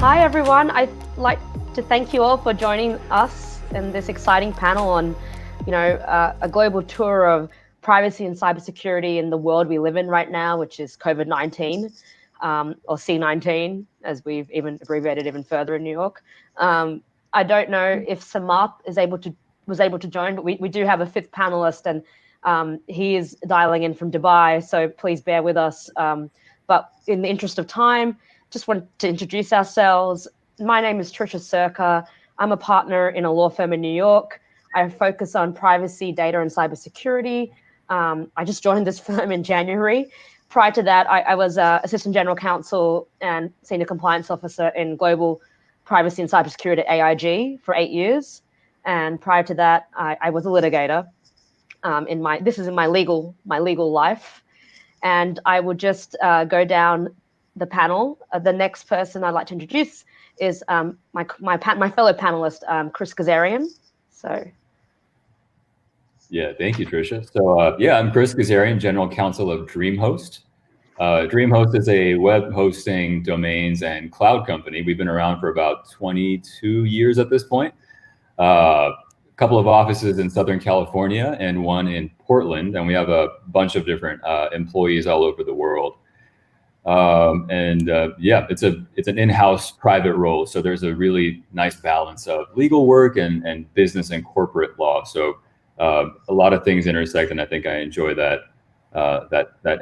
Hi everyone, I'd like to thank you all for joining us in this exciting panel on, a global tour of privacy and cybersecurity in the world we live in right now, which is COVID-19, or C19, as we've even abbreviated even further in New York. I don't know if Samarth was able to join, but we do have a fifth panelist, and he is dialing in from Dubai, so please bear with us. But in the interest of time, just want to introduce ourselves. My name is Trisha Sircar. I'm a partner in a law firm in New York. I focus on privacy, data, and cybersecurity. I just joined this firm in January. Prior to that, I was Assistant General Counsel and Senior Compliance Officer in Global Privacy and Cybersecurity at AIG for 8 years. And prior to that, I was a litigator. This is in my legal life. And I will just go down the panel. The next person I'd like to introduce is my fellow panelist, Chris Ghazarian. Yeah, thank you, Trisha. So I'm Chris Ghazarian, General Counsel of DreamHost. DreamHost is a web hosting, domains, and cloud company. We've been around for about 22 years at this point. A couple of offices in Southern California and one in Portland, and we have a bunch of different employees all over the world. It's an in-house private role, so there's a really nice balance of legal work and business and corporate law. So a lot of things intersect, and I think I enjoy that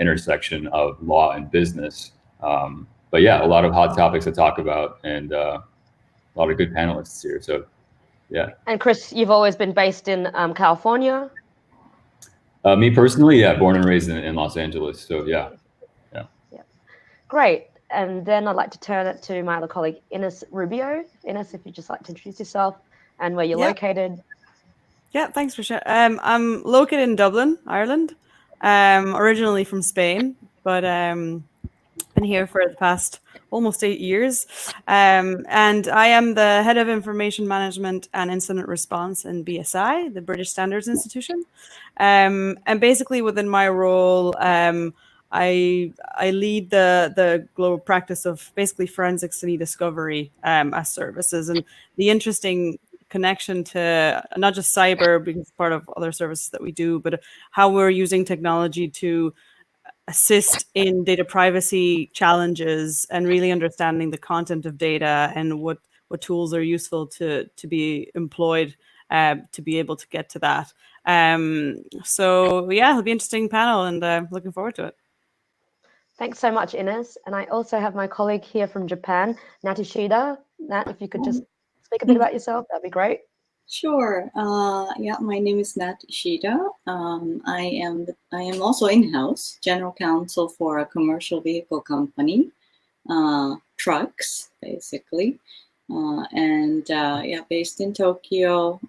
intersection of law and business. A lot of hot topics to talk about, and a lot of good panelists here. So yeah. And Chris, you've always been based in California? Me personally, yeah, born and raised in Los Angeles. So yeah. Great. And then I'd like to turn it to my other colleague, Ines Rubio. Ines, if you'd just like to introduce yourself and where you're located. Yeah, thanks, Trisha. I'm located in Dublin, Ireland, originally from Spain, but been here for the past almost 8 years. And I am the head of information management and incident response in BSI, the British Standards Institution. And basically within my role, I lead the global practice of basically forensics and e-discovery as services. And the interesting connection to not just cyber, because it's part of other services that we do, but how we're using technology to assist in data privacy challenges and really understanding the content of data and what tools are useful to be employed to be able to get to that. So yeah, it'll be an interesting panel, and looking forward to it. Thanks so much, Ines. And I also have my colleague here from Japan, Nat Ishida. Nat, if you could just speak a bit about yourself, that'd be great. Sure. My name is Nat Ishida. I am also in-house general counsel for a commercial vehicle company, trucks basically, based in Tokyo.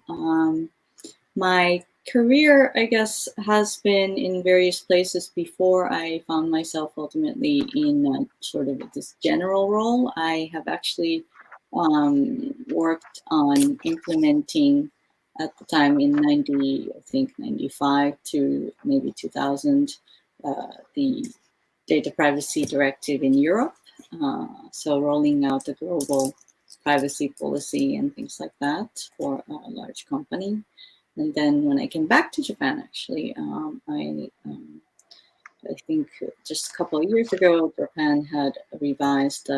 My career, I guess, has been in various places before I found myself ultimately in sort of this general role. I have actually worked on implementing at the time in 95 to maybe 2000, the data privacy directive in Europe. So rolling out the global privacy policy and things like that for a large company. And then when I came back to Japan, actually, I think just a couple of years ago, Japan had revised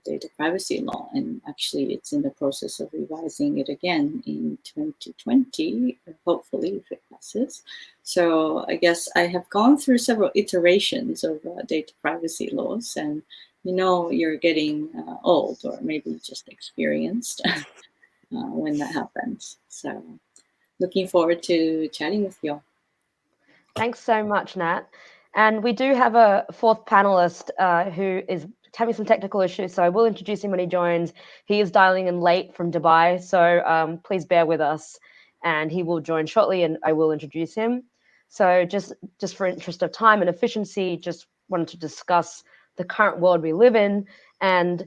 data privacy law, and actually it's in the process of revising it again in 2020, hopefully if it passes. So I guess I have gone through several iterations of data privacy laws, and you're getting old or maybe just experienced when that happens. So looking forward to chatting with you all. Thanks so much, Nat. And we do have a fourth panelist who is having some technical issues, so I will introduce him when he joins. He is dialing in late from Dubai, so please bear with us, and he will join shortly, and I will introduce him. So just for interest of time and efficiency, just wanted to discuss the current world we live in, and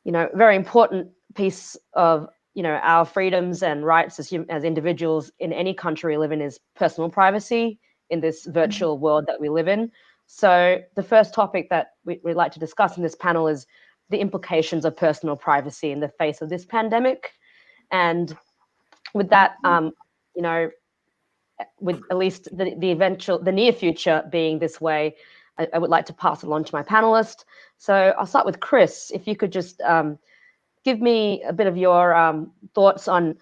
a very important piece of our freedoms and rights as individuals in any country we live in is personal privacy in this virtual world that we live in. So the first topic that we'd like to discuss in this panel is the implications of personal privacy in the face of this pandemic. And with that, you know, with at least the near future being this way, I would like to pass it on to my panelist. So I'll start with Chris. If you could just give me a bit of your thoughts on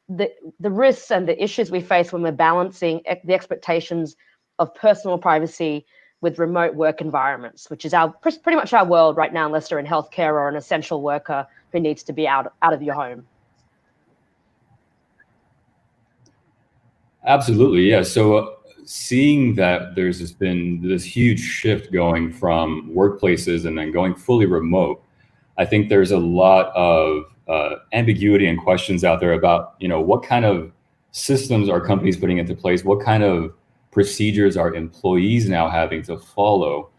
the risks and the issues we face when we're balancing the expectations of personal privacy with remote work environments, which is pretty much our world right now, unless you're in healthcare or an essential worker who needs to be out of your home. Absolutely, yeah. So seeing that there's been this huge shift going from workplaces and then going fully remote, I think there's a lot of ambiguity and questions out there about, you know, what kind of systems are companies putting into place? What kind of procedures are employees now having to follow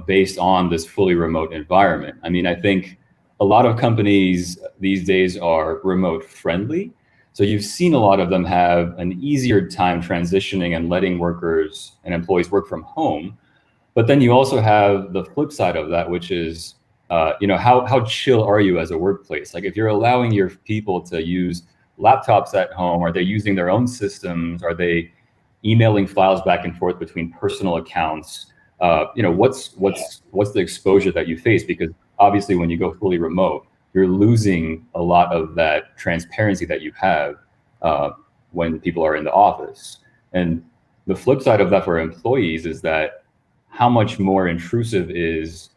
based on this fully remote environment? I mean, I think a lot of companies these days are remote friendly. So you've seen a lot of them have an easier time transitioning and letting workers and employees work from home. But then you also have the flip side of that, which is, you know, how chill are you as a workplace? Like if you're allowing your people to use laptops at home, are they using their own systems? Are they emailing files back and forth between personal accounts? You know, what's the exposure that you face? Because obviously when you go fully remote, you're losing a lot of that transparency that you have when people are in the office. And the flip side of that for employees is that how much more intrusive is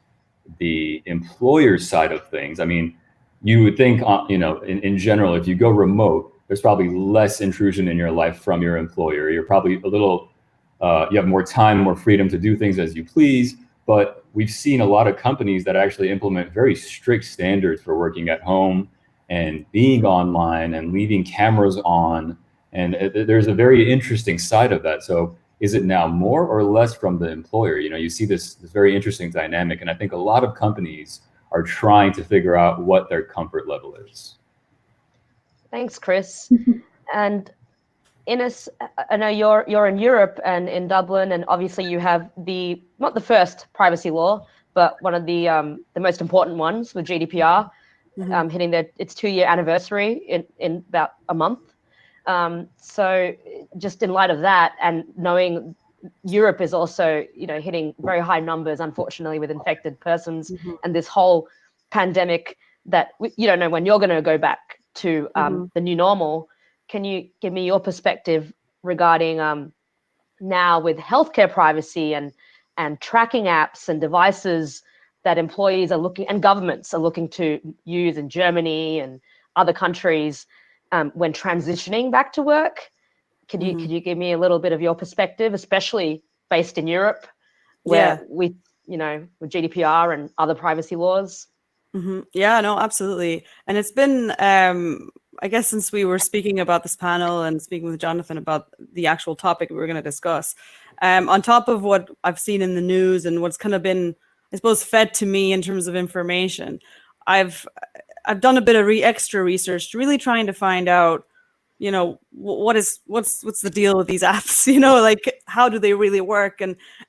the employer's side of things? I mean, you would think, you know, in general, if you go remote, there's probably less intrusion in your life from your employer. You're probably a little, you have more time, more freedom to do things as you please. But we've seen a lot of companies that actually implement very strict standards for working at home and being online and leaving cameras on. And there's a very interesting side of that. So is it now more or less from the employer? You know, you see this very interesting dynamic. And I think a lot of companies are trying to figure out what their comfort level is. Thanks, Chris. And Ines, I know you're in Europe and in Dublin, and obviously you have not the first privacy law, but one of the most important ones with GDPR, hitting its 2-year anniversary in about a month. So just in light of that, and knowing Europe is also, you know, hitting very high numbers, unfortunately, with infected persons, and this whole pandemic that you don't know when you're going to go back to the new normal. Can you give me your perspective regarding now with healthcare privacy and tracking apps and devices that employees are looking and governments are looking to use in Germany and other countries when transitioning back to work? Could you give me a little bit of your perspective, especially based in Europe, where with GDPR and other privacy laws? Yeah, no, absolutely. And it's been, I guess, since we were speaking about this panel and speaking with Jonathan about the actual topic we were going to discuss, on top of what I've seen in the news and what's kind of been, I suppose, fed to me in terms of information, I've done a bit of extra research, really trying to find out, you know, what's the deal with these apps? You know, like how do they really work,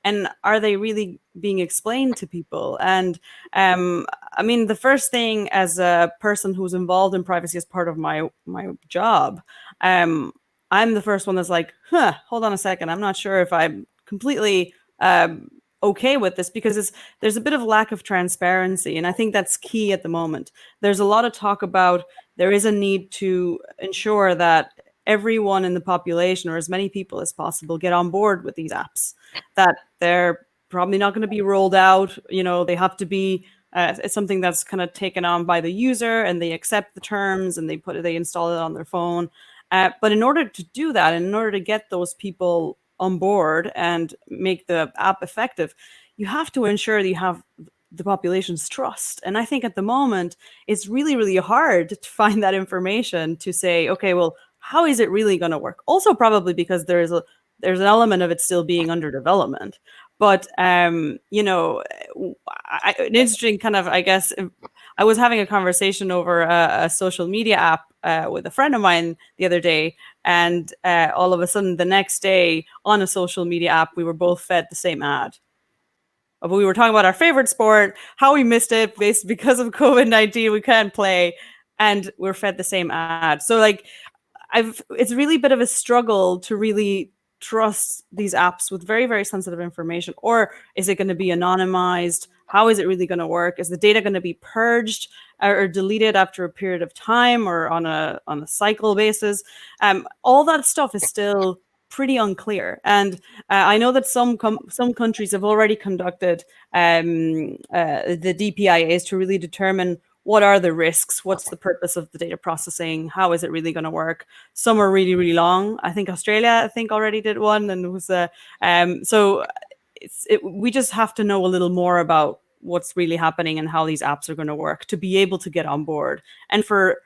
and are they really being explained to people? And I mean, the first thing as a person who's involved in privacy as part of my job, I'm the first one that's like, hold on a second, I'm not sure if I'm completely okay with this, because there's a bit of lack of transparency, and I think that's key at the moment. There's a lot of talk about there is a need to ensure that everyone in the population, or as many people as possible, get on board with these apps, that they're probably not going to be rolled out. You know, they have to be, it's something that's kind of taken on by the user, and they accept the terms and they install it on their phone. But in order to do that, and in order to get those people on board and make the app effective, you have to ensure that you have the population's trust. And I think at the moment, it's really, really hard to find that information to say, okay, well, how is it really going to work? Also, probably because there's an element of it still being under development. But, you know, an interesting kind of, I guess, I was having a conversation over a social media app with a friend of mine the other day. And all of a sudden, the next day on a social media app, we were both fed the same ad. But we were talking about our favorite sport, how we missed it because of COVID-19, we can't play, and we're fed the same ad. So like, it's really a bit of a struggle to really trust these apps with very, very sensitive information. Or is it going to be anonymized? How is it really going to work? Is the data going to be purged or deleted after a period of time or on a cycle basis? All that stuff is still pretty unclear. And I know that some countries have already conducted the DPIAs to really determine what are the risks, what's the purpose of the data processing, how is it really going to work. Some are really, really long. I think Australia, already did one, and it was so we just have to know a little more about what's really happening and how these apps are going to work to be able to get on board, and for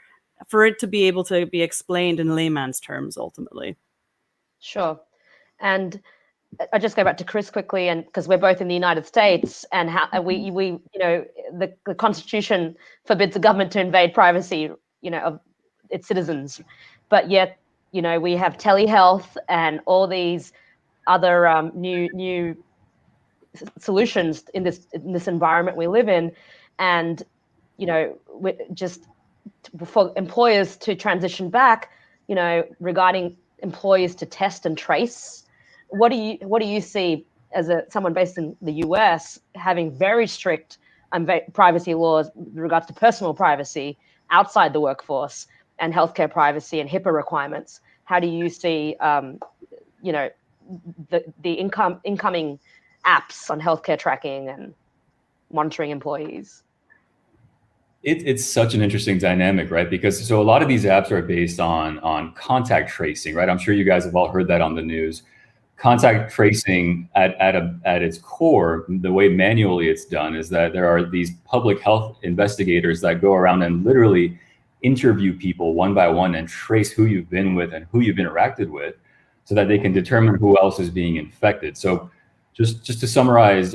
it to be able to be explained in layman's terms ultimately. Sure. And I just go back to Chris quickly, and because we're both in the United States, and how we the Constitution forbids the government to invade privacy, of its citizens, but yet we have telehealth and all these other new solutions in this environment we live in, and just for employers to transition back, regarding employees to test and trace. What do you see as someone based in the US having very strict privacy laws with regards to personal privacy outside the workforce and healthcare privacy and HIPAA requirements? How do you see the incoming apps on healthcare tracking and monitoring employees? It's such an interesting dynamic, right? Because a lot of these apps are based on contact tracing, right? I'm sure you guys have all heard that on the news. Contact tracing at its core, the way manually it's done is that there are these public health investigators that go around and literally interview people one by one and trace who you've been with and who you've interacted with so that they can determine who else is being infected. So just to summarize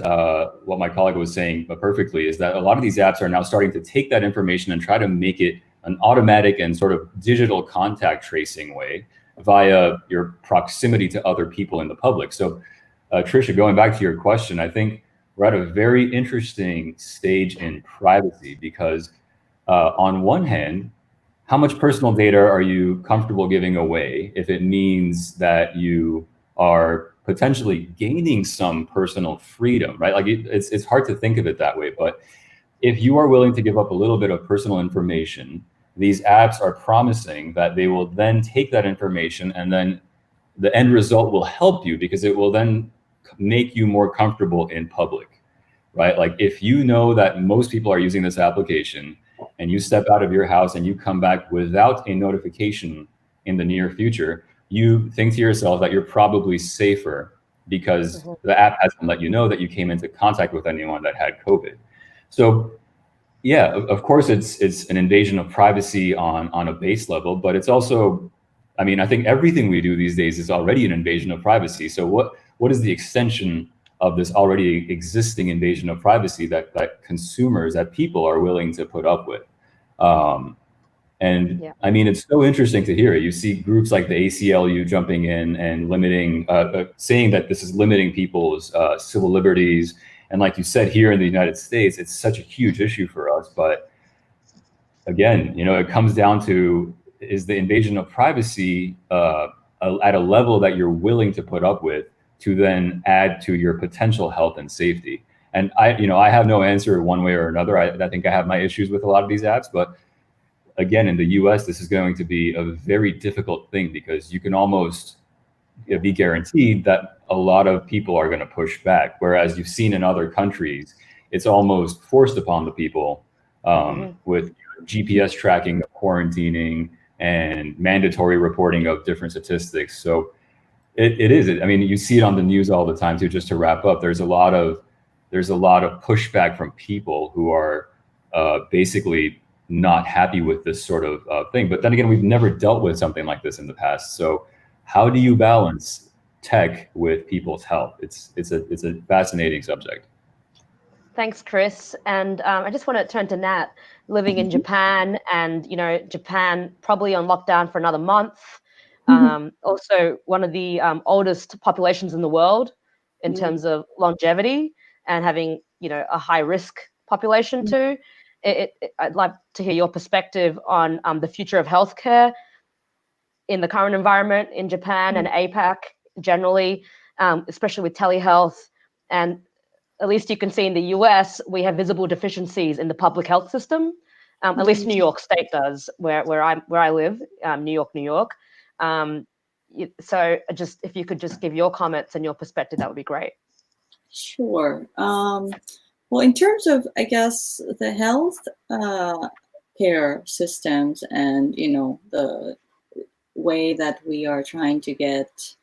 what my colleague was saying perfectly is that a lot of these apps are now starting to take that information and try to make it an automatic and sort of digital contact tracing way via your proximity to other people in the public. So Trisha, going back to your question, I think we're at a very interesting stage in privacy because on one hand, how much personal data are you comfortable giving away if it means that you are potentially gaining some personal freedom, right? Like it's hard to think of it that way, but if you are willing to give up a little bit of personal information, these apps are promising that they will then take that information and then the end result will help you because it will then make you more comfortable in public, right? Like if you know that most people are using this application and you step out of your house and you come back without a notification in the near future, you think to yourself that you're probably safer because the app hasn't let you know that you came into contact with anyone that had COVID. So yeah, of course it's an invasion of privacy on a base level, but it's also, I mean, I think everything we do these days is already an invasion of privacy. So what is the extension of this already existing invasion of privacy that consumers, that people are willing to put up with? And yeah. I mean, it's so interesting to hear it. You see groups like the ACLU jumping in and limiting, saying that this is limiting people's civil liberties. And like you said, here in the United States, it's such a huge issue for us. But again, it comes down to, is the invasion of privacy at a level that you're willing to put up with to then add to your potential health and safety? And I have no answer one way or another. I think I have my issues with a lot of these apps, but again, in the US, this is going to be a very difficult thing because you can almost be guaranteed that a lot of people are going to push back. Whereas you've seen in other countries, it's almost forced upon the people with GPS tracking, quarantining, and mandatory reporting of different statistics. So it is. I mean, you see it on the news all the time too. Just to wrap up, there's a lot of pushback from people who are basically not happy with this sort of thing. But then again, we've never dealt with something like this in the past. So how do you balance tech with people's health? It's a fascinating subject. Thanks, Chris. And I just want to turn to Nat, living in Japan, and Japan probably on lockdown for another month. Also one of the oldest populations in the world in terms of longevity. and having, you know, a high risk population too. I'd like to hear your perspective on the future of healthcare in the current environment in Japan and APAC generally, especially with telehealth. And at least you can see in the US, we have visible deficiencies in the public health system. At least New York State does, where I live, New York. So just if you could just give your comments and your perspective, that would be great. Sure. Well, in terms of, I guess, the health care systems and, you know, the way that we are trying to get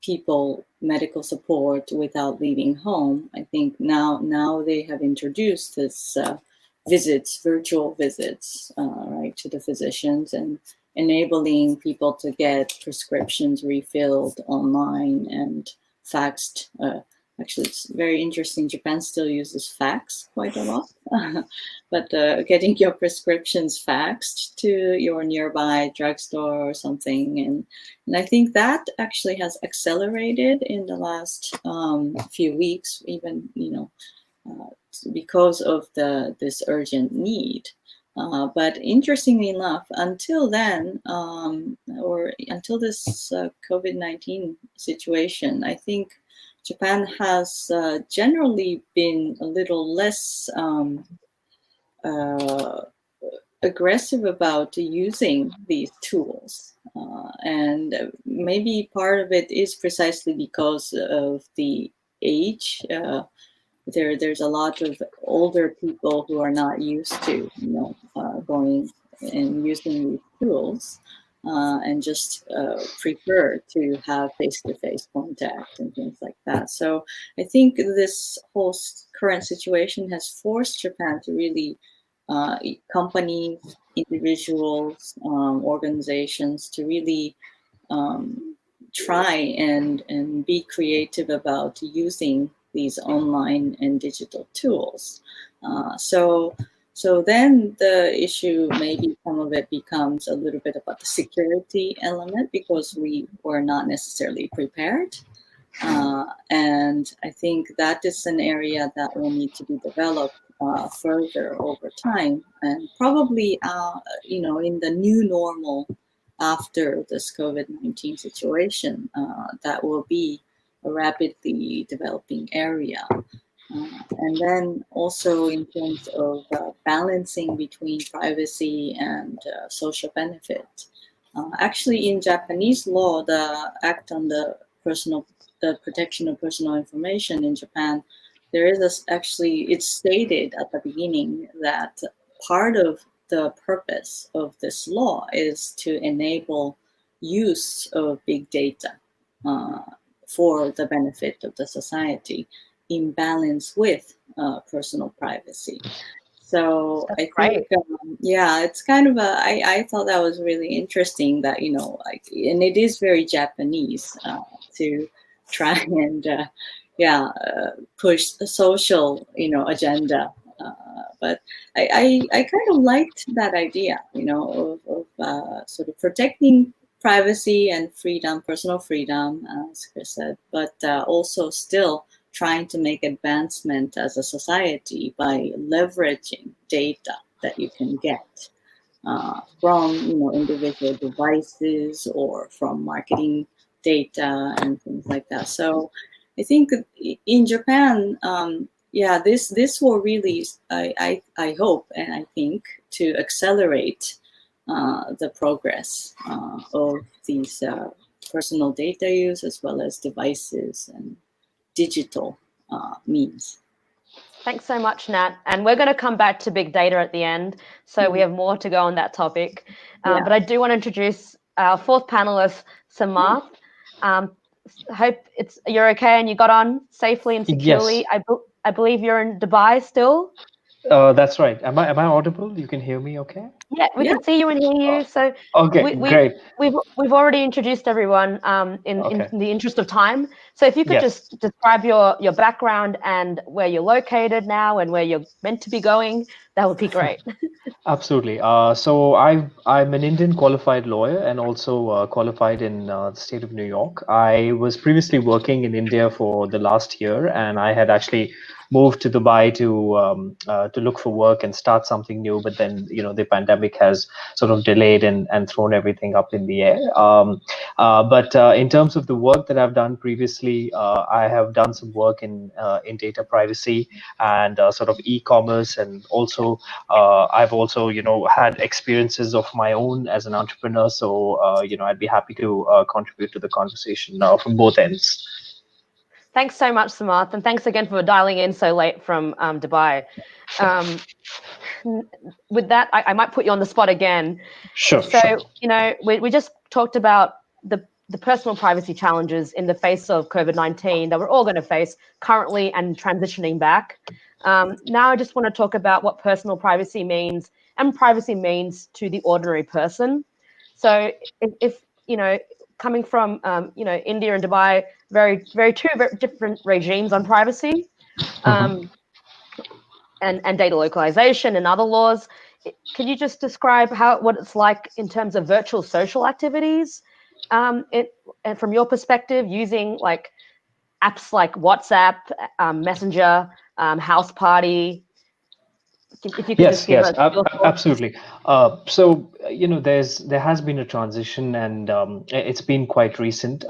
people medical support without leaving home, I think now they have introduced this virtual visits, right, to the physicians, and enabling people to get prescriptions refilled online and faxed. Actually, it's very interesting. Japan still uses fax quite a lot, but getting your prescriptions faxed to your nearby drugstore or something, and I think that actually has accelerated in the last few weeks, even, you know, because of this urgent need. But interestingly enough, until then, or until this COVID-19 situation, I think Japan has generally been a little less aggressive about using these tools. And maybe part of it is precisely because of the age. There's a lot of older people who are not used to, you know, going and using these tools, and just prefer to have face-to-face contact and things like that. So I think this whole current situation has forced Japan to really, companies, individuals, organizations, to really try and be creative about using these online and digital tools. So then the issue, maybe some of it becomes a little bit about the security element, because we were not necessarily prepared. And I think that is an area that will need to be developed further over time. And probably, you know, in the new normal after this COVID-19 situation, that will be a rapidly developing area. And then also in terms of balancing between privacy and social benefit. Actually, in Japanese law, the Act on the Protection of Personal Information in Japan, there is actually, it's stated at the beginning that part of the purpose of this law is to enable use of big data for the benefit of the society, in balance with personal privacy. So that's I think, yeah, it's kind of I thought that was really interesting that, you know, like, and it is very Japanese to try and, push the social, you know, agenda. But I kind of liked that idea, you know, of sort of protecting privacy and freedom, personal freedom, as Chris said, but also still trying to make advancement as a society by leveraging data that you can get from, you know, individual devices or from marketing data and things like that. So I think in Japan, this will really, I hope and I think, to accelerate the progress of these personal data use, as well as devices and digital means. Thanks so much, Nat. And we're going to come back to big data at the end. So we have more to go on that topic. But I do want to introduce our fourth panelist, Samarth. Hope you're okay and you got on safely and securely. Yes. I believe you're in Dubai still. That's right. Am I audible? You can hear me okay? Yeah, we can see you and hear you. So okay, great. We've already introduced everyone in the interest of time. So if you could just describe your background and where you're located now and where you're meant to be going, that would be great. Absolutely. So I'm an Indian qualified lawyer and also qualified in the state of New York. I was previously working in India for the last year, and I had actually moved to Dubai to look for work and start something new. But then, the pandemic has sort of delayed and thrown everything up in the air. But in terms of the work that I've done previously, I have done some work in data privacy and sort of e-commerce, and also I've also, had experiences of my own as an entrepreneur. So, I'd be happy to contribute to the conversation from both ends. Thanks so much, Samarth, and thanks again for dialing in so late from Dubai. With that, I might put you on the spot again. Sure. So, we just talked about the personal privacy challenges in the face of COVID-19 that we're all going to face currently and transitioning back. Now I just want to talk about what personal privacy means and privacy means to the ordinary person. So if coming from, India and Dubai, two very different regimes on privacy and data localization and other laws. Can you just describe what it's like in terms of virtual social activities? And from your perspective, using like apps like WhatsApp, Messenger, House Party. If you could just give us your thoughts. Absolutely. So there has been a transition, and it's been quite recent.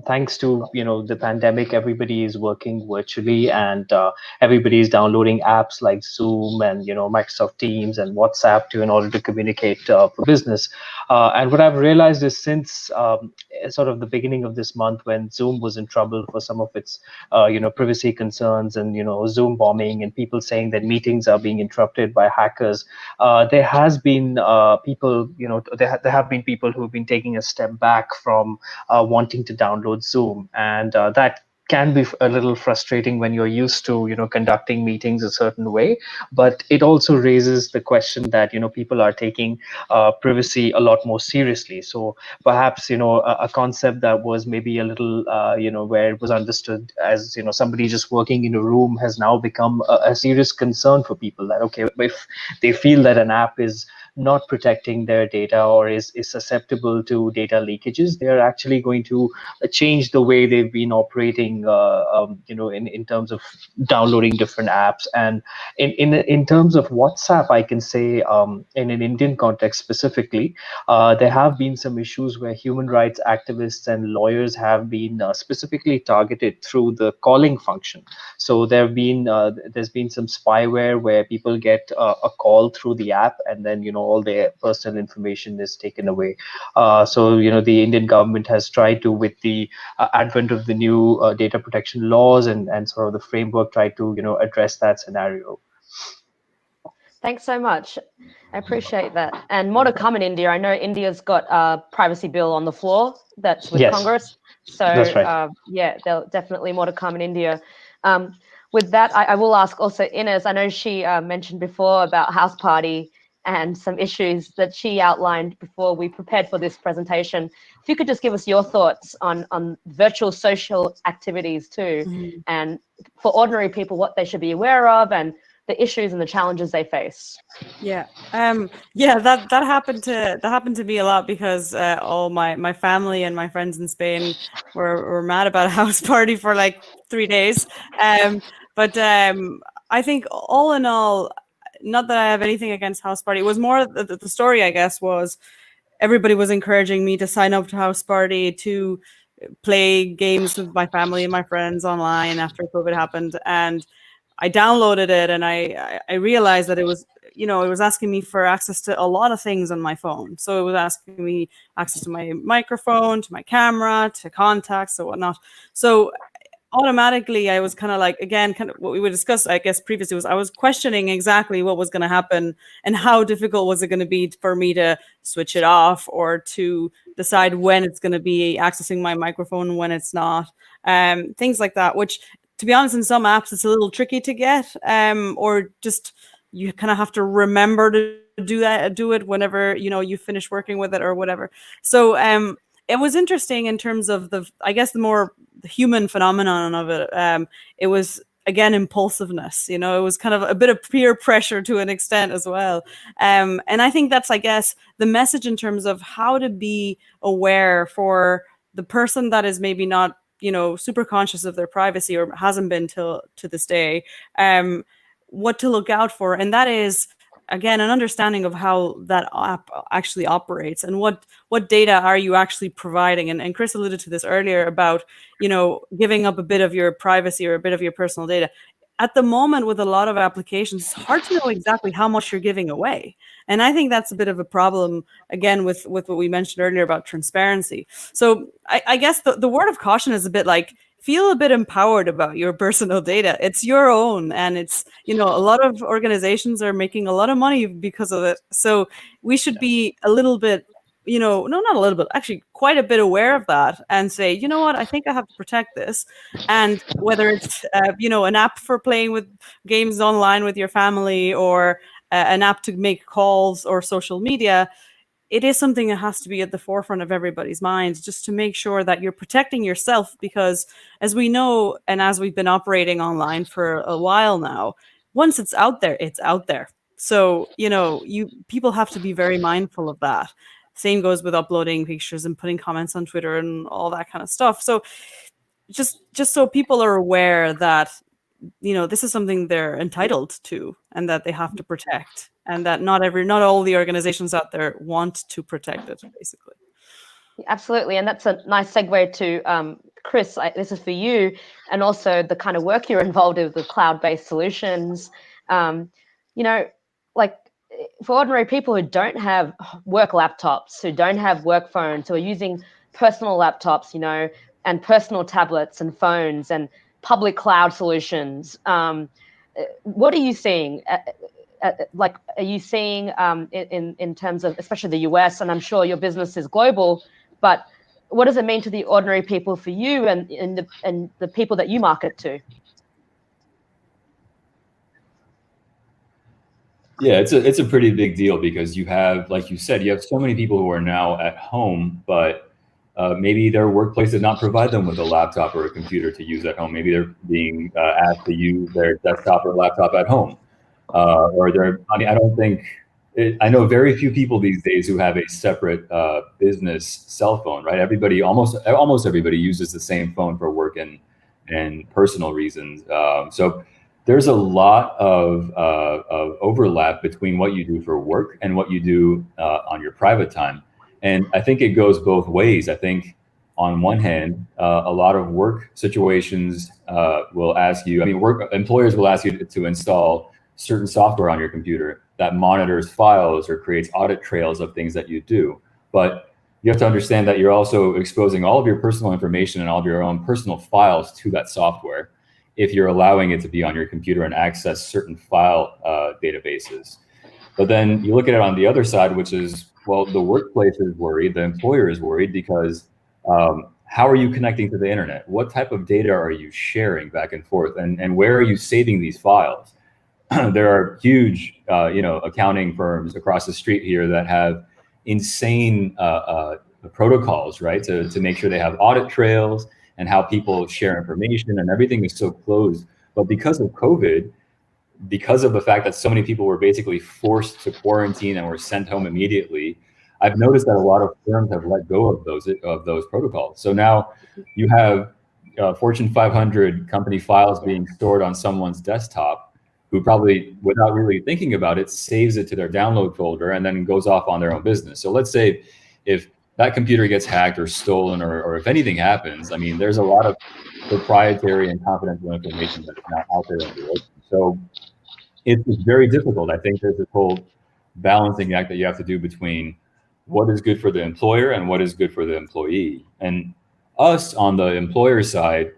Thanks to the pandemic, everybody is working virtually, and everybody is downloading apps like Zoom and Microsoft Teams and WhatsApp in order to communicate for business. And what I've realized is since sort of the beginning of this month, when Zoom was in trouble for some of its privacy concerns and Zoom bombing and people saying that meetings are being interrupted by hackers, there has been people, there have been people who have been taking a step back from wanting to download Zoom, and that can be a little frustrating when you're used to conducting meetings a certain way. But it also raises the question that people are taking privacy a lot more seriously. So perhaps a concept that was maybe a little where it was understood as somebody just working in a room has now become a serious concern for people, that okay, if they feel that an app is not protecting their data or is susceptible to data leakages, they're actually going to change the way they've been operating, in terms of downloading different apps. And in terms of WhatsApp, I can say in an Indian context specifically, there have been some issues where human rights activists and lawyers have been specifically targeted through the calling function. So there's been some spyware where people get a call through the app, and then all their personal information is taken away. So the Indian government has tried to, with the advent of the new data protection laws and sort of the framework, try to address that scenario. Thanks so much. I appreciate that. And more to come in India. I know India's got a privacy bill on the floor that's with Congress. So that's right. there'll definitely more to come in India. With that, I will ask also Ines. I know she mentioned before about House Party and some issues that she outlined before we prepared for this presentation. If you could just give us your thoughts on virtual social activities too, and for ordinary people, what they should be aware of and the issues and the challenges they face. That happened to me a lot, because all my family and my friends in Spain were mad about a house party for like 3 days. But I think all in all, not that I have anything against House Party. It was more the story, I guess, was everybody was encouraging me to sign up to House Party, to play games with my family and my friends online after COVID happened. And I downloaded it, and I realized that it was, it was asking me for access to a lot of things on my phone. So it was asking me access to my microphone, to my camera, to contacts, and whatnot. So automatically I was kind of like, again, kind of what we would discuss, I guess, previously, was I was questioning exactly what was going to happen and how difficult was it going to be for me to switch it off, or to decide when it's going to be accessing my microphone, when it's not, things like that, which, to be honest, in some apps it's a little tricky to get, or just you kind of have to remember to do it whenever you finish working with it or whatever. So it was interesting in terms of the more human phenomenon of it. It was again, impulsiveness. It was kind of a bit of peer pressure to an extent as well. And I think that's, I guess, the message in terms of how to be aware for the person that is maybe not, super conscious of their privacy or hasn't been to this day, what to look out for. And that is, again, an understanding of how that app actually operates and what data are you actually providing. And Chris alluded to this earlier about, giving up a bit of your privacy or a bit of your personal data. At the moment, with a lot of applications, it's hard to know exactly how much you're giving away. And I think that's a bit of a problem, again, with what we mentioned earlier about transparency. So I guess the word of caution is a bit like, feel a bit empowered about your personal data. It's your own. And it's, a lot of organizations are making a lot of money because of it. So we should be a little bit, no, not a little bit, actually quite a bit aware of that and say, you know what, I think I have to protect this. And whether it's, an app for playing with games online with your family or an app to make calls or social media, it is something that has to be at the forefront of everybody's minds, just to make sure that you're protecting yourself, because as we know, and as we've been operating online for a while now, once it's out there, it's out there. So, people have to be very mindful of that. Same goes with uploading pictures and putting comments on Twitter and all that kind of stuff. So just so people are aware that, this is something they're entitled to and that they have to protect, and that not all the organizations out there want to protect it, basically. Absolutely. And that's a nice segue to Chris. This is for you, and also the kind of work you're involved with cloud-based solutions. Like for ordinary people who don't have work laptops, who don't have work phones, who are using personal laptops, and personal tablets and phones and public cloud solutions. What are you seeing? Are you seeing in terms of, especially the US, and I'm sure your business is global, but what does it mean to the ordinary people for you and the people that you market to? Yeah, it's a pretty big deal, because you have, like you said, you have so many people who are now at home, but maybe their workplace did not provide them with a laptop or a computer to use at home. Maybe they're being asked to use their desktop or laptop at home. I know very few people these days who have a separate business cell phone, right? Almost everybody uses the same phone for work and personal reasons. So there's a lot of overlap between what you do for work and what you do on your private time. And I think it goes both ways. I think on one hand, a lot of work situations will ask you, employers will ask you to install certain software on your computer that monitors files or creates audit trails of things that you do. But you have to understand that you're also exposing all of your personal information and all of your own personal files to that software if you're allowing it to be on your computer and access certain file databases. But then you look at it on the other side, which is, well, the workplace is worried, the employer is worried, because how are you connecting to the internet? What type of data are you sharing back and forth? And where are you saving these files? There are huge, accounting firms across the street here that have insane protocols, right? To make sure they have audit trails and how people share information, and everything is so closed. But because of COVID, because of the fact that so many people were basically forced to quarantine and were sent home immediately, I've noticed that a lot of firms have let go of those protocols. So now you have Fortune 500 company files being stored on someone's desktop, who probably, without really thinking about it, saves it to their download folder and then goes off on their own business. So let's say if that computer gets hacked or stolen, or if anything happens, there's a lot of proprietary and confidential information that's not out there in the open. So it's very difficult. I think there's this whole balancing act that you have to do between what is good for the employer and what is good for the employee. And us on the employer side,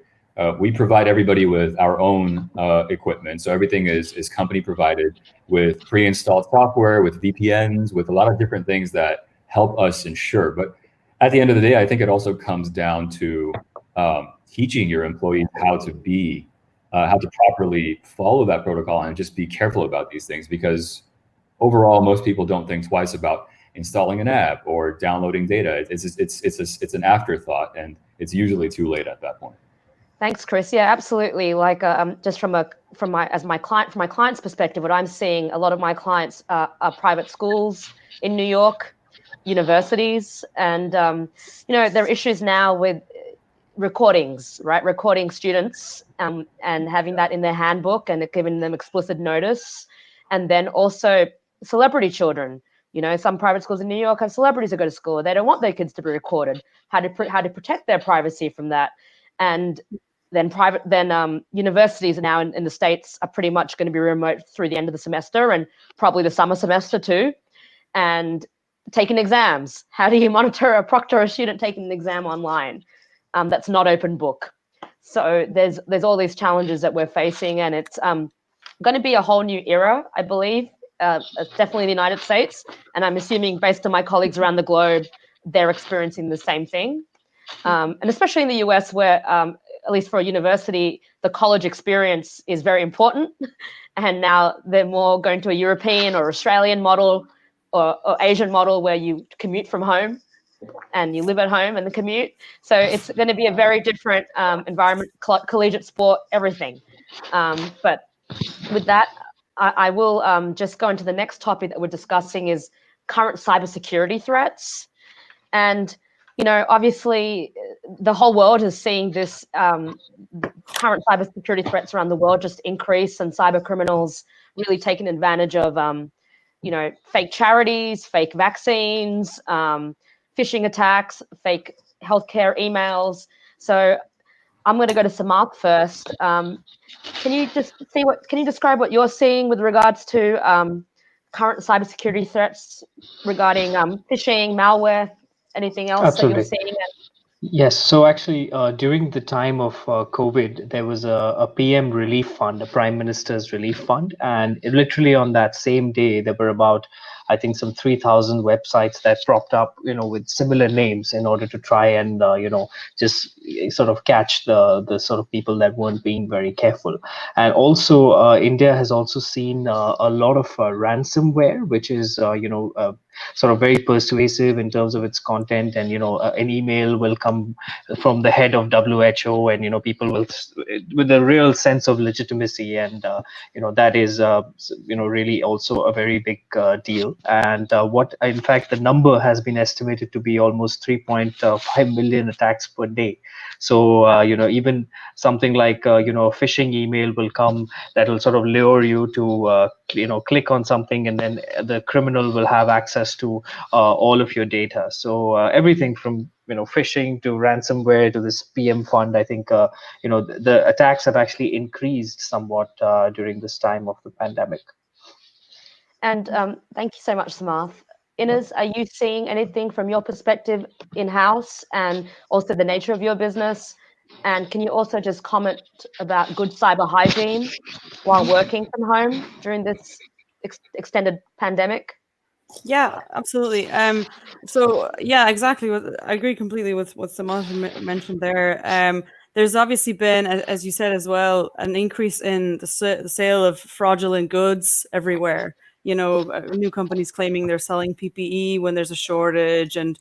we provide everybody with our own equipment. So everything is company provided, with pre-installed software, with VPNs, with a lot of different things that help us ensure. But at the end of the day, I think it also comes down to teaching your employees how to properly follow that protocol and just be careful about these things, because overall, most people don't think twice about installing an app or downloading data. It's an afterthought, and it's usually too late at that point. Thanks, Chris. Yeah, absolutely. Like, just from my client's perspective, what I'm seeing, a lot of my clients are private schools in New York, universities, and there are issues now with recordings, right? Recording students and having that in their handbook and giving them explicit notice, and then also celebrity children. Some private schools in New York have celebrities that go to school. They don't want their kids to be recorded. How to protect their privacy from that, and then universities now in the States are pretty much going to be remote through the end of the semester and probably the summer semester too, and taking exams. How do you monitor a proctor or a student taking an exam online? That's not open book. So there's all these challenges that we're facing, and it's going to be a whole new era, I believe. Definitely the United States, and I'm assuming based on my colleagues around the globe, they're experiencing the same thing. And especially in the US, where at least for a university, the college experience is very important. And now they're more going to a European or Australian model or Asian model where you commute from home and you live at home and the commute. So it's going to be a very different environment, collegiate sport, everything. But with that, I will just go into the next topic that we're discussing is current cybersecurity threats. And obviously, the whole world is seeing this current cybersecurity threats around the world just increase, and cyber criminals really taking advantage of, fake charities, fake vaccines, phishing attacks, fake healthcare emails. So I'm going to go to Samarth first. Can you describe what you're seeing with regards to current cybersecurity threats regarding phishing, malware? Anything else Absolutely. that you're seeing? Yes. So actually, during the time of COVID, there was a PM relief fund, a Prime Minister's relief fund. And literally on that same day, there were about, I think, some 3,000 websites that propped up, with similar names in order to try and, just sort of catch the sort of people that weren't being very careful. And also, India has also seen a lot of ransomware, which is, sort of very persuasive in terms of its content, and an email will come from the head of WHO, and people will, with a real sense of legitimacy, and that is really also a very big deal. And what in fact the number has been estimated to be almost 3.5 million attacks per day. So even something like a phishing email will come that will sort of lure you to click on something, and then the criminal will have access to all of your data. So everything from phishing to ransomware to this PM fund, I think the attacks have actually increased somewhat during this time of the pandemic. And thank you so much, Samarth. Ines, are you seeing anything from your perspective in-house, and also the nature of your business? And can you also just comment about good cyber hygiene while working from home during this extended pandemic? Yeah, absolutely. So yeah, exactly. I agree completely with what Samarth mentioned there. There's obviously been, as you said as well, an increase in the sale of fraudulent goods everywhere. New companies claiming they're selling PPE when there's a shortage, and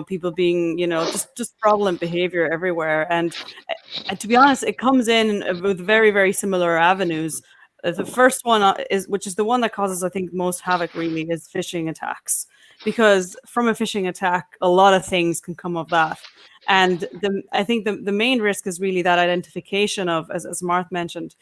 people being just fraudulent behavior everywhere. And to be honest, it comes in with very, very similar avenues. The first one which is the one that causes, I think, most havoc really, is phishing attacks. Because from a phishing attack, a lot of things can come of that. And I think the main risk is really that identification of, as Marth mentioned,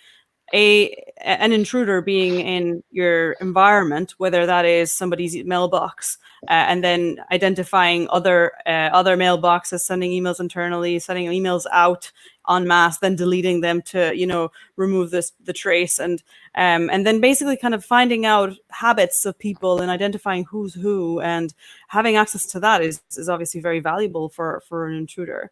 an intruder being in your environment, whether that is somebody's mailbox, and then identifying other mailboxes, sending emails internally, sending emails out en masse, then deleting them to remove the trace, and then basically kind of finding out habits of people and identifying who's who, and having access to that is obviously very valuable for an intruder.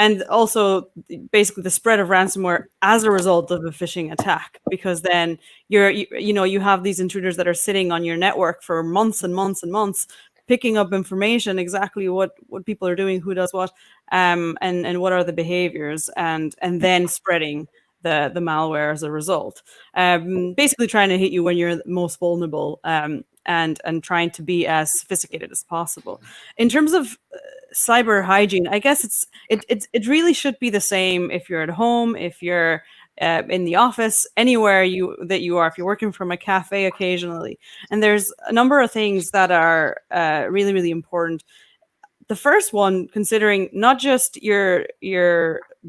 And also basically the spread of ransomware as a result of a phishing attack, because then you have these intruders that are sitting on your network for months and months and months, picking up information, exactly what people are doing, who does what, and what are the behaviors, and then spreading the malware as a result. Basically trying to hit you when you're most vulnerable. and trying to be as sophisticated as possible. In terms of cyber hygiene, I guess it really should be the same if you're at home, if you're in the office, anywhere that you are, if you're working from a cafe occasionally. And there's a number of things that are really, really important. The first one, considering not just your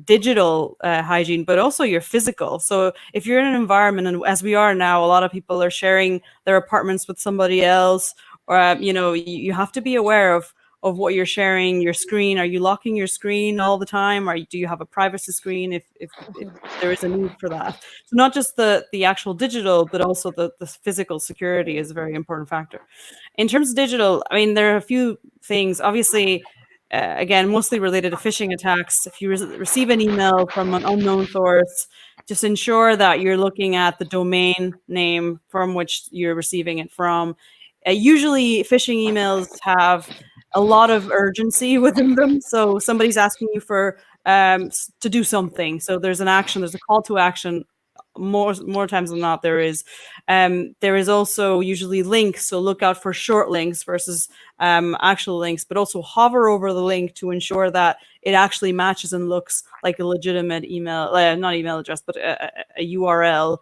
digital hygiene, but also your physical. So if you're in an environment, and as we are now, a lot of people are sharing their apartments with somebody else, or you have to be aware of what you're sharing, your screen. Are you locking your screen all the time? Or do you have a privacy screen if there is a need for that? So not just the actual digital, but also the physical security is a very important factor. In terms of digital, I mean, there are a few things, obviously, again, mostly related to phishing attacks. If you receive an email from an unknown source, just ensure that you're looking at the domain name from which you're receiving it from. Usually phishing emails have a lot of urgency within them. So somebody's asking you for to do something. So there's an action, there's a call to action. More times than not, there is. There is also usually links. So look out for short links versus actual links, but also hover over the link to ensure that it actually matches and looks like a legitimate email, not email address, but a URL,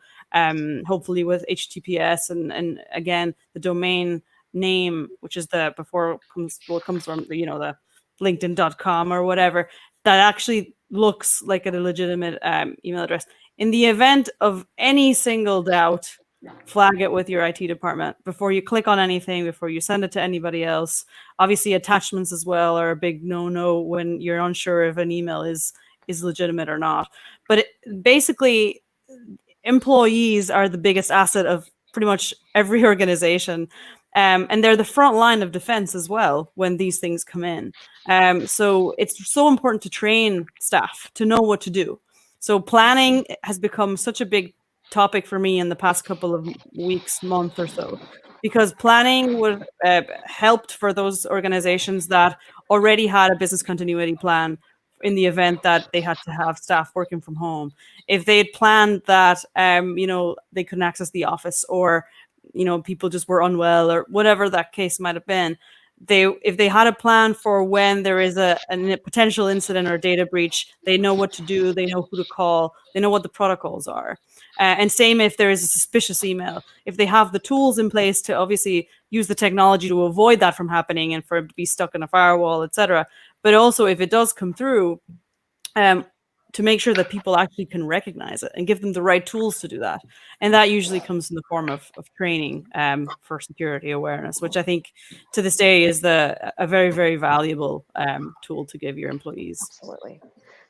hopefully with HTTPS and again, the domain name, which is what comes from the linkedin.com or whatever, that actually looks like a legitimate email address. In the event of any single doubt, flag it with your IT department before you click on anything, before you send it to anybody else. Obviously, attachments as well are a big no-no when you're unsure if an email is legitimate or not. But basically, employees are the biggest asset of pretty much every organization. And they're the front line of defense as well when these things come in. So it's so important to train staff to know what to do. So planning has become such a big topic for me in the past couple of weeks, month or so, because planning would helped for those organizations that already had a business continuity plan in the event that they had to have staff working from home. If they had planned that, they couldn't access the office, or people just were unwell, or whatever that case might have been, if they had a plan for when there is a potential incident or data breach, they know what to do, they know who to call, they know what the protocols are. And same if there is a suspicious email, if they have the tools in place to obviously use the technology to avoid that from happening and for it to be stuck in a firewall, etc. But also if it does come through, to make sure that people actually can recognize it and give them the right tools to do that. And that usually comes in the form of training for security awareness, which I think to this day is a very, very valuable tool to give your employees. Absolutely.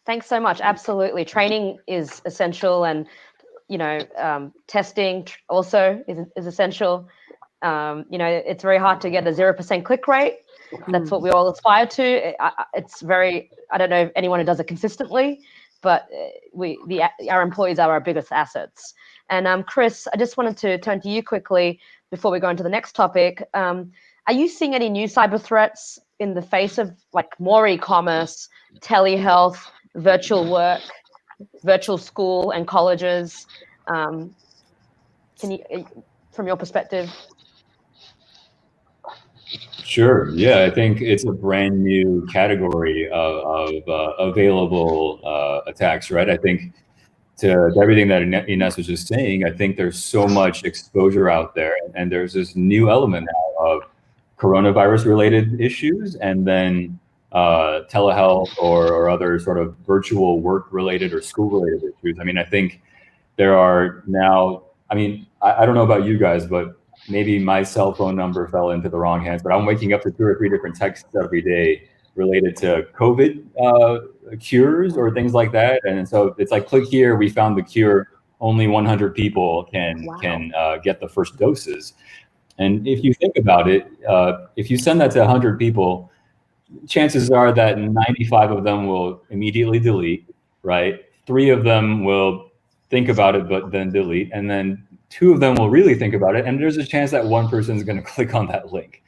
Thanks so much. Absolutely. Training is essential, and, testing also is essential. It's very hard to get a 0% click rate. That's what we all aspire to. I don't know if anyone who does it consistently, but our employees are our biggest assets. And Chris, I just wanted to turn to you quickly before we go into the next topic. Are you seeing any new cyber threats in the face of more e-commerce, telehealth, virtual work, virtual school and colleges? Can you, from your perspective? Sure. Yeah, I think it's a brand new category of available attacks, right? I think to everything that Ines was just saying, I think there's so much exposure out there, and there's this new element now of coronavirus-related issues, and then telehealth or other sort of virtual work-related or school-related issues. I mean, I think there are now, I don't know about you guys, but maybe my cell phone number fell into the wrong hands, but I'm waking up to 2 or 3 different texts every day related to COVID cures or things like that. And so it's like, click here, we found the cure. Only 100 people can get the first doses. And if you think about it, if you send that to 100 people, chances are that 95 of them will immediately delete, right? 3 of them will think about it, but then delete. And then 2 of them will really think about it, and there's a chance that one person is going to click on that link.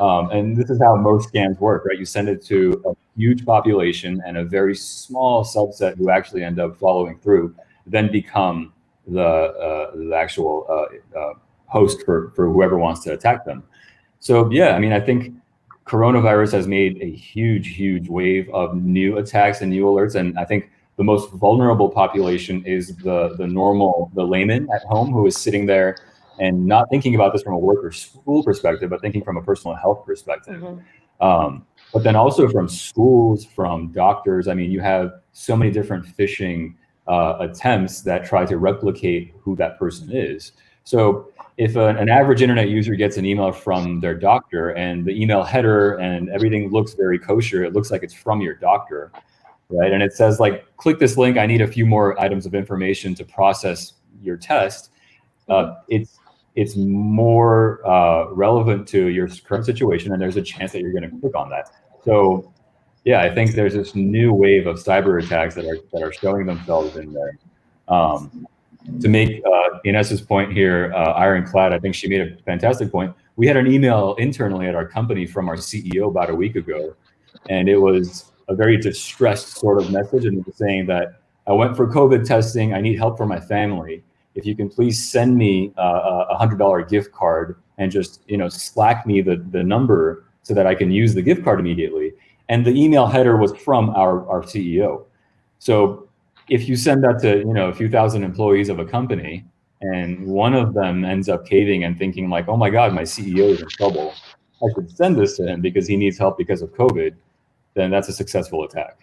And this is how most scams work, right? You send it to a huge population, and a very small subset who actually end up following through then become the actual host for whoever wants to attack them. So yeah, I mean, I think coronavirus has made a huge wave of new attacks and new alerts, and I think the most vulnerable population is the layman at home who is sitting there and not thinking about this from a work or school perspective, but thinking from a personal health perspective. But then also from schools, from doctors. I mean, you have so many different phishing attempts that try to replicate who that person is. So if an average internet user gets an email from their doctor and the email header and everything looks very kosher, it looks like it's from your doctor, right? And it says like, click this link, I need a few more items of information to process your test. It's more relevant to your current situation, and there's a chance that you're going to click on that. So yeah, I think there's this new wave of cyber attacks that are showing themselves in there. To make Ines's point here ironclad, I think she made a fantastic point. We had an email internally at our company from our CEO about a week ago, and it was a very distressed sort of message, and it was saying that I went for COVID testing, I need help for my family. If you can please send me a $100 gift card and just Slack me the number so that I can use the gift card immediately. And the email header was from our CEO. So if you send that to a few thousand employees of a company, and one of them ends up caving and thinking like, oh my God, my CEO is in trouble, I should send this to him because he needs help because of COVID, then that's a successful attack.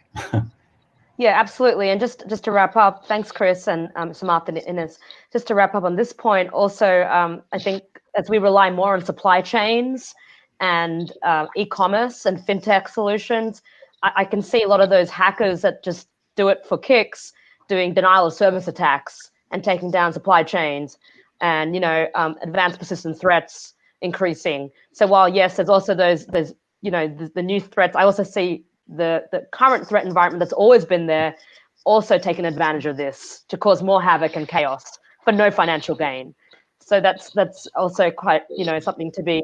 Yeah, absolutely. And just to wrap up, thanks, Chris and Samarth and Ines. Just to wrap up on this point, also, I think as we rely more on supply chains and e-commerce and fintech solutions, I can see a lot of those hackers that just do it for kicks, doing denial of service attacks and taking down supply chains, and advanced persistent threats increasing. So while yes, there's also those the new threats, I also see the current threat environment that's always been there also taking advantage of this to cause more havoc and chaos for no financial gain. So that's also quite something to be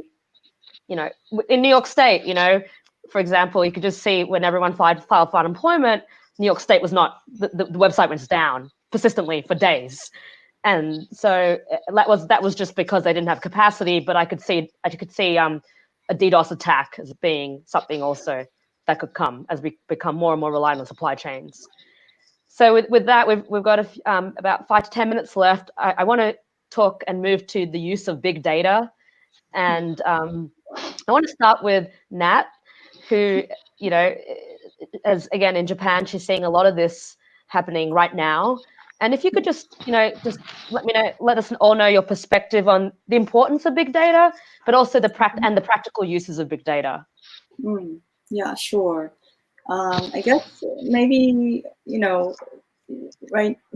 in New York State, for example, you could just see when everyone filed for unemployment, New York State was not, the website went down persistently for days. And so that was just because they didn't have capacity, but I could see a DDoS attack as being something also that could come as we become more and more reliant on supply chains. So with that, we've got about 5 to 10 minutes left. I want to talk and move to the use of big data. And I want to start with Nat, who, as again in Japan, she's seeing a lot of this happening right now. And if you could just let us all know your perspective on the importance of big data, but also the practical uses of big data. Yeah, sure. I guess maybe,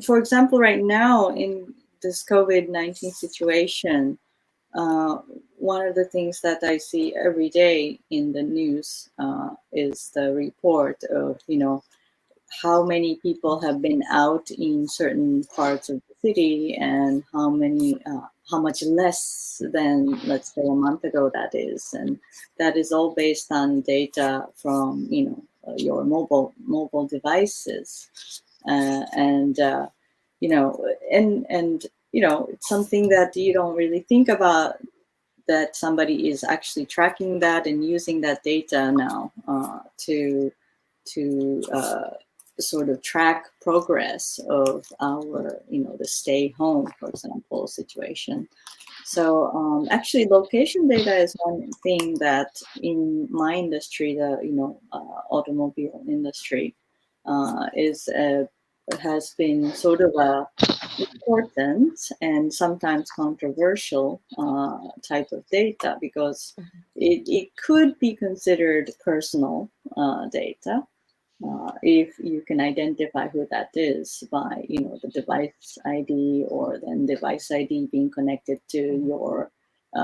for example, right now in this COVID-19 situation, one of the things that I see every day in the news is the report of, how many people have been out in certain parts of the city and how much less than, let's say, a month ago that is. And that is all based on data from, your mobile devices. It's something that you don't really think about, that somebody is actually tracking that and using that data now to sort of track progress of our, the stay home, for example, situation. So actually, location data is one thing that in my industry, the automobile industry, has been sort of a important and sometimes controversial type of data, because it could be considered personal data if you can identify who that is by the device ID, or then device ID being connected to your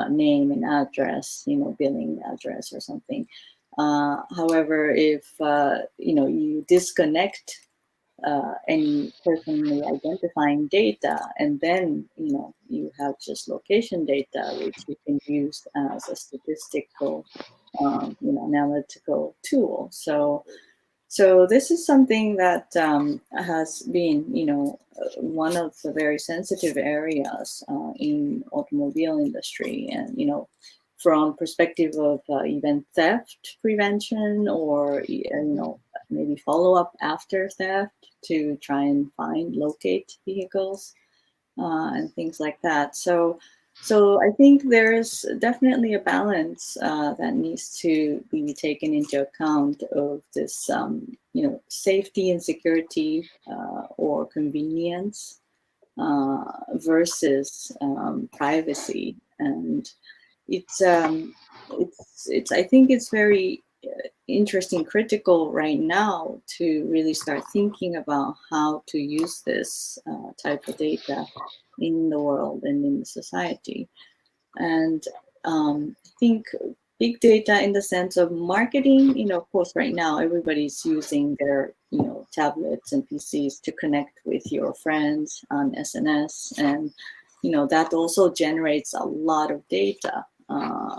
name and address, billing address or something. However, if you disconnect any personally identifying data, and then you have just location data, which you can use as a statistical analytical tool. So this is something that has been, one of the very sensitive areas in automobile industry, and from perspective of even theft prevention, or maybe follow up after theft to try and locate vehicles and things like that. So I think there's definitely a balance that needs to be taken into account of this, safety and security or convenience versus privacy. And it's I think it's very interesting, critical right now to really start thinking about how to use this type of data in the world and in the society. And I think big data in the sense of marketing, of course, right now everybody's using their tablets and PCs to connect with your friends on SNS, and that also generates a lot of data,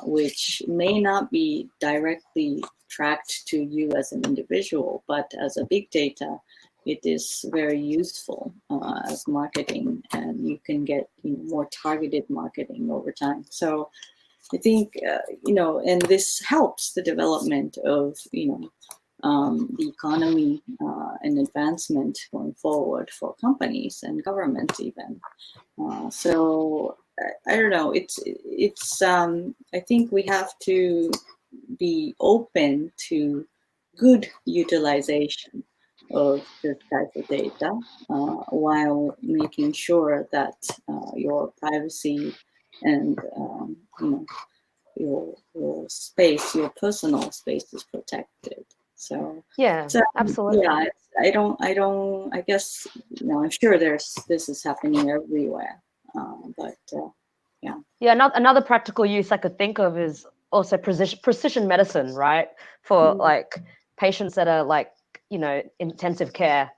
which may not be directly tracked to you as an individual, but as a big data, it is very useful as marketing, and you can get more targeted marketing over time. So I think, and this helps the development of, the economy and advancement going forward for companies and government even. So I don't know, it's I think we have to be open to good utilization of this type of data while making sure that your privacy and your space, your personal space, is protected. So absolutely. Yeah, I guess I'm sure this is happening everywhere, but another practical use I could think of is also precision medicine, right? For like patients that are like intensive care.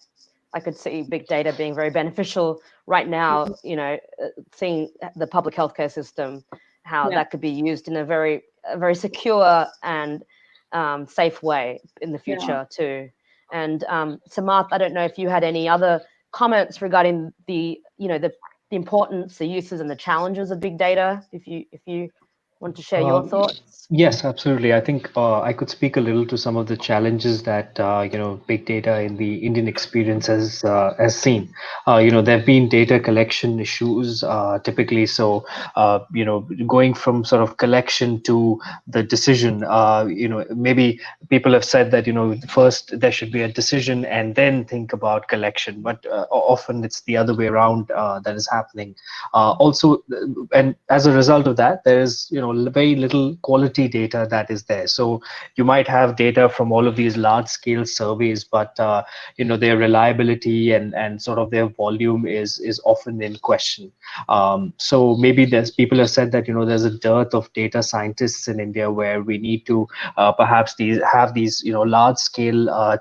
I could see big data being very beneficial right now, seeing the public healthcare system, how that could be used in a very secure and safe way in the future too. And Samarth, I don't know if you had any other comments regarding the importance, the uses and the challenges of big data, if you want to share your thoughts. Yes, absolutely. I think I could speak a little to some of the challenges that big data in the Indian experience has seen. There have been data collection issues typically. So going from sort of collection to the decision. Maybe people have said that first there should be a decision and then think about collection, but often it's the other way around that is happening. Also, and as a result of that, there is very little quality data that is there. So you might have data from all of these large-scale surveys, but their reliability and sort of their volume is often in question. So maybe people have said that there's a dearth of data scientists in India, where we need to perhaps have these large-scale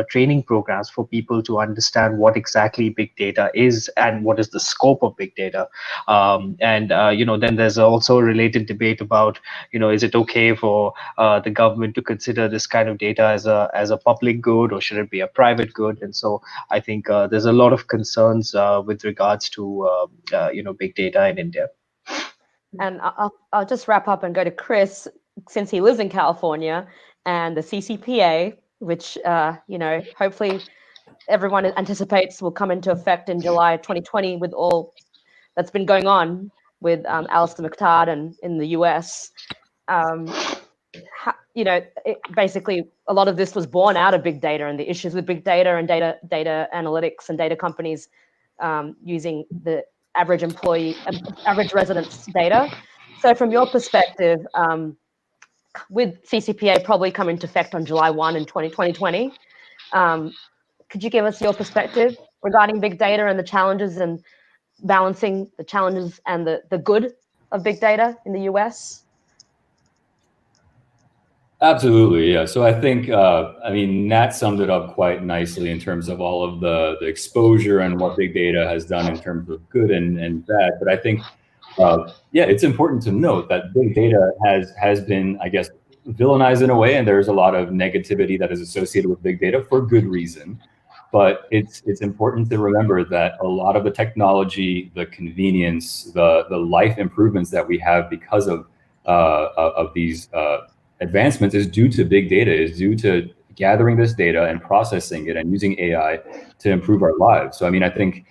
training programs for people to understand what exactly big data is and what is the scope of big data. Then there's also a related debate about is it okay for the government to consider this kind of data as a public good, or should it be a private good? And so I think there's a lot of concerns with regards to big data in India. And I'll just wrap up and go to Chris, since he lives in California, and the Ccpa, which hopefully everyone anticipates will come into effect in July 2020, with all that's been going on with Alistair McTard and in the US. Basically a lot of this was born out of big data and the issues with big data and data analytics and data companies using the average resident's data. So from your perspective, with Ccpa probably coming into effect on July 1 in 2020, could you give us your perspective regarding big data and the challenges and balancing the challenges and the good of big data in the US? Absolutely, yeah. So I think, Nat summed it up quite nicely in terms of all of the exposure and what big data has done in terms of good and bad. But I think, it's important to note that big data has been, I guess, villainized in a way, and there's a lot of negativity that is associated with big data for good reason. But it's important to remember that a lot of the technology, the convenience, the life improvements that we have because of these advancements is due to big data, is due to gathering this data and processing it and using AI to improve our lives. So I mean, I think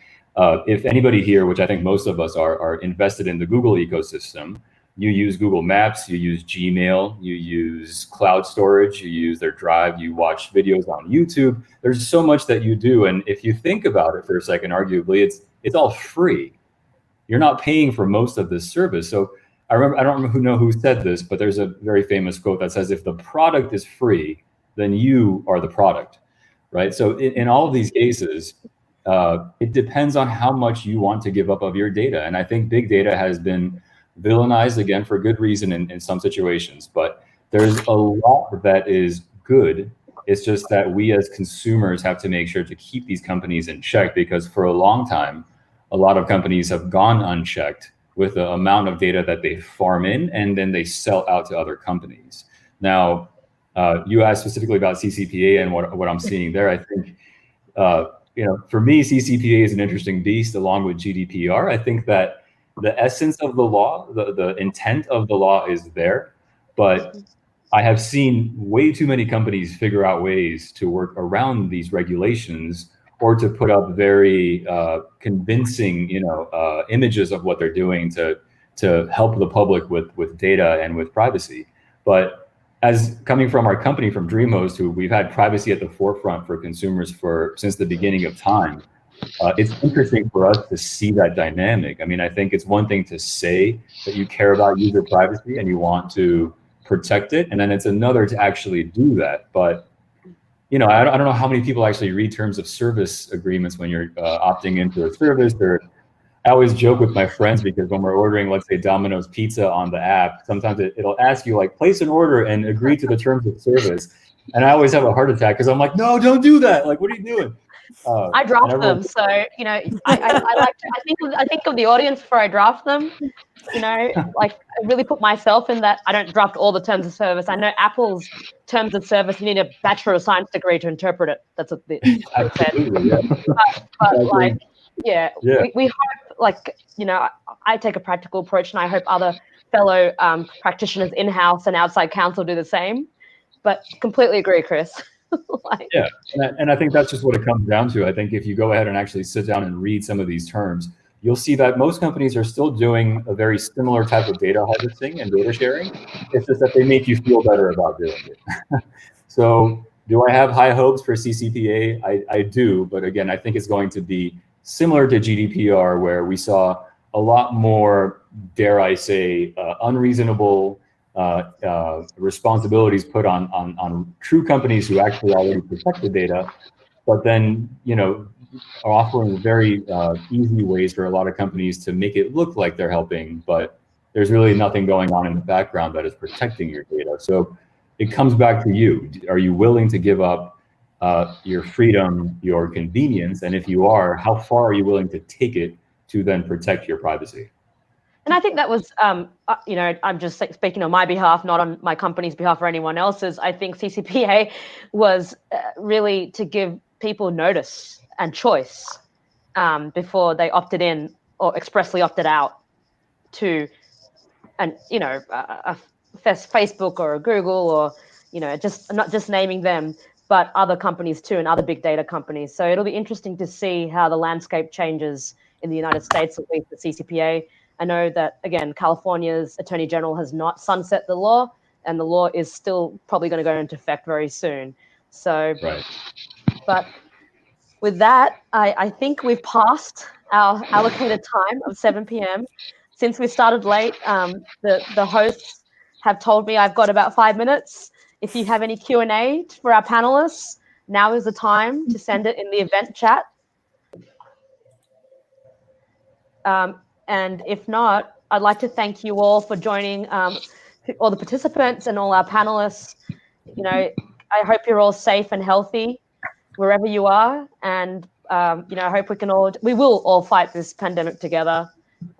if anybody here, which I think most of us are invested in the Google ecosystem, you use Google Maps, you use Gmail, you use cloud storage, you use their Drive, you watch videos on YouTube. There's so much that you do. And if you think about it for a second, arguably, it's all free. You're not paying for most of this service. So I don't know who said this, but there's a very famous quote that says, if the product is free, then you are the product, right? So in all of these cases, it depends on how much you want to give up of your data. And I think big data has been villainized, again, for good reason in some situations, but there's a lot that is good. It's just that we as consumers have to make sure to keep these companies in check, because for a long time, a lot of companies have gone unchecked with the amount of data that they farm in and then they sell out to other companies. Now, you asked specifically about CCPA and what I'm seeing there. I think, for me, CCPA is an interesting beast along with GDPR. I think that the essence of the law, the intent of the law is there, but I have seen way too many companies figure out ways to work around these regulations or to put up very convincing, images of what they're doing to help the public with data and with privacy. But as coming from our company, from DreamHost, who we've had privacy at the forefront for consumers since the beginning of time, it's interesting for us to see that dynamic. I mean, I think it's one thing to say that you care about user privacy and you want to protect it, and then it's another to actually do that. But I don't know how many people actually read terms of service agreements when you're opting into a service. Or I always joke with my friends, because when we're ordering, let's say, Domino's pizza on the app, sometimes it'll ask you, like, place an order and agree to the terms of service. And I always have a heart attack because I'm like, no, don't do that. Like, what are you doing? I draft them, so I like to, I think of the audience before I draft them. Like, I really put myself in that. I don't draft all the terms of service. I know Apple's terms of service, you need a Bachelor of Science degree to interpret it. That's what they said. Yeah. But like, we hope, like, I take a practical approach, and I hope other fellow practitioners in-house and outside counsel do the same. But completely agree, Chris. Yeah, and I think that's just what it comes down to. I think if you go ahead and actually sit down and read some of these terms, you'll see that most companies are still doing a very similar type of data harvesting and data sharing. It's just that they make you feel better about doing it. So do I have high hopes for CCPA? I do, but again, I think it's going to be similar to GDPR, where we saw a lot more, dare I say, unreasonable responsibilities put on true companies who actually already protect the data, but then are offering very easy ways for a lot of companies to make it look like they're helping, but there's really nothing going on in the background that is protecting your data. So it comes back to you. Are you willing to give up your freedom, your convenience? And if you are, how far are you willing to take it to then protect your privacy? And I think that was, I'm just speaking on my behalf, not on my company's behalf or anyone else's. I think CCPA was really to give people notice and choice before they opted in or expressly opted out to, a Facebook or a Google, or just not just naming them, but other companies too, and other big data companies. So it'll be interesting to see how the landscape changes in the United States, at least the CCPA. I know that, again, California's Attorney General has not sunset the law, and the law is still probably going to go into effect very soon. So, right. But with that, I think we've passed our allocated time of 7 p.m. Since we started late, the hosts have told me I've got about 5 minutes. If you have any Q&A for our panelists, now is the time to send it in the event chat. And if not, I'd like to thank you all for joining, all the participants and all our panelists. I hope you're all safe and healthy wherever you are. And, I hope we will all fight this pandemic together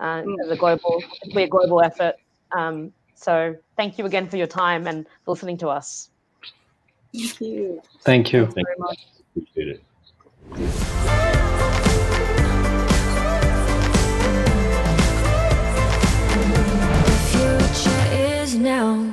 as a global effort. So thank you again for your time and listening to us. Thank you. Thank you. Thanks very much. Appreciate it. The future is now.